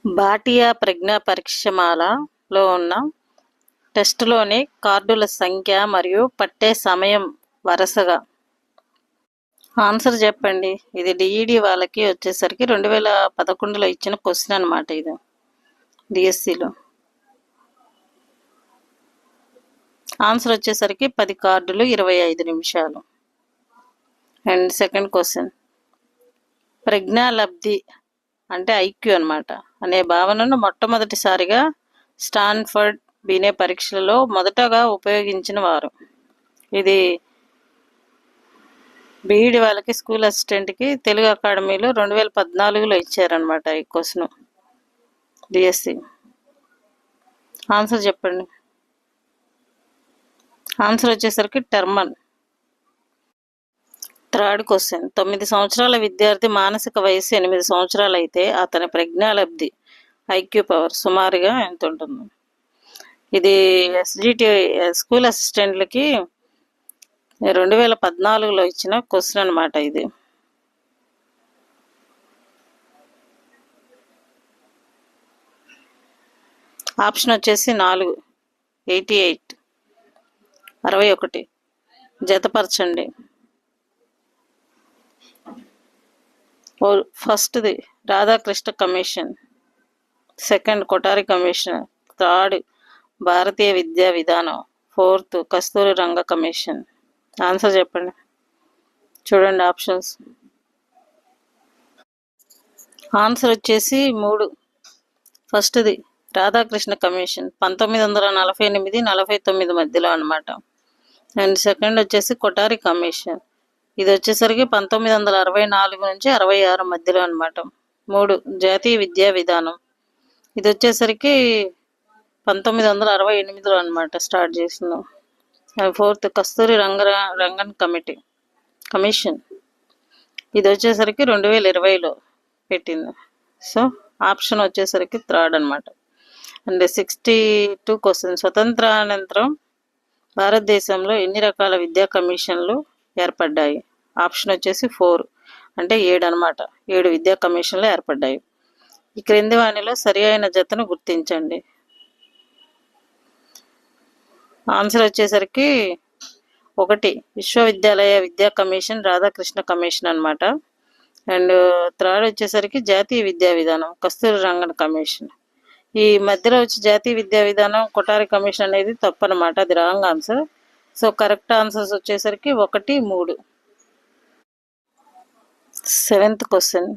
భాటియా ప్రజ్ఞా పరీక్షమాలలో ఉన్న టెస్టులోని కార్డుల సంఖ్య మరియు పట్టే సమయం వరుసగా. ఆన్సర్ చెప్పండి. ఇది డిఈడి వాళ్ళకి వచ్చేసరికి 2011లో ఇచ్చిన క్వశ్చన్ అనమాట. ఇది డిఎస్సిలో ఆన్సర్ వచ్చేసరికి 10 కార్డులు 25 నిమిషాలు. అండ్ సెకండ్ క్వశ్చన్, ప్రజ్ఞాలబ్ధి అంటే ఐక్యూ అనమాట అనే భావనను మొట్టమొదటిసారిగా స్టాన్ఫర్డ్ బినే పరీక్షలలో మొదటగా ఉపయోగించిన వారు. ఇది బీఈడి వాళ్ళకి స్కూల్ అసిస్టెంట్కి తెలుగు అకాడమీలో 2014లో ఇచ్చారనమాట ఈ క్వశ్చన్ డిఎస్సి. ఆన్సర్ చెప్పండి. ఆన్సర్ వచ్చేసరికి టర్మన్. థర్డ్ క్వశ్చన్, 9 సంవత్సరాల విద్యార్థి మానసిక వయస్సు 8 సంవత్సరాలు అయితే అతని ప్రజ్ఞాలబ్ధి ఐక్యూ పవర్ సుమారుగా ఎంత ఉంటుంది? ఇది ఎస్జిటి స్కూల్ అసిస్టెంట్లకి 2014లో ఇచ్చిన క్వశ్చన్ అనమాట. ఇది ఆప్షన్ వచ్చేసి 4, 88, 61. జతపరచండి. ఫస్ట్ది Radhakrishna commission, second Kothari commission, third భారతీయ విద్యా విధానం, ఫోర్త్ కస్తూరి రంగ కమిషన్. ఆన్సర్ చెప్పండి. చూడండి ఆప్షన్స్. ఆన్సర్ వచ్చేసి 3, ఫస్ట్ది రాధాకృష్ణ కమిషన్ 1948-49 మధ్యలో అనమాట. అండ్ సెకండ్ వచ్చేసి కొఠారి కమిషన్, ఇది వచ్చేసరికి 1964 నుంచి 66 మధ్యలో అనమాట. 3 జాతీయ విద్యా విధానం, ఇది వచ్చేసరికి 1968లో అనమాట స్టార్ట్ చేసింది. ఫోర్త్ కస్తూరి రంగన్ కమిషన్, ఇది వచ్చేసరికి 2020లో పెట్టింది. సో ఆప్షన్ వచ్చేసరికి థర్డ్ అనమాట. అండ్ 62 క్వశ్చన్, స్వతంత్రానంతరం భారతదేశంలో ఎన్ని రకాల విద్యా కమిషన్లు ఏర్పడ్డాయి? ఆప్షన్ వచ్చేసి 4, అంటే 7 అనమాట. 7 విద్యా కమిషన్లు ఏర్పడ్డాయి. ఈ క్రింది వానిలో సరి అయిన జతను గుర్తించండి. ఆన్సర్ వచ్చేసరికి 1 విశ్వవిద్యాలయ విద్యా కమిషన్ రాధాకృష్ణ కమిషన్ అనమాట. అండ్ థర్డ్ వచ్చేసరికి జాతీయ విద్యా విధానం కస్తూరి రంగన్ కమిషన్. ఈ మధ్యలో వచ్చి జాతీయ విద్యా విధానం కొఠారి కమిషన్ అనేది తప్పు అనమాట, అది wrong answer. So correct answers వచ్చేసరికి 1, 3. 7th question,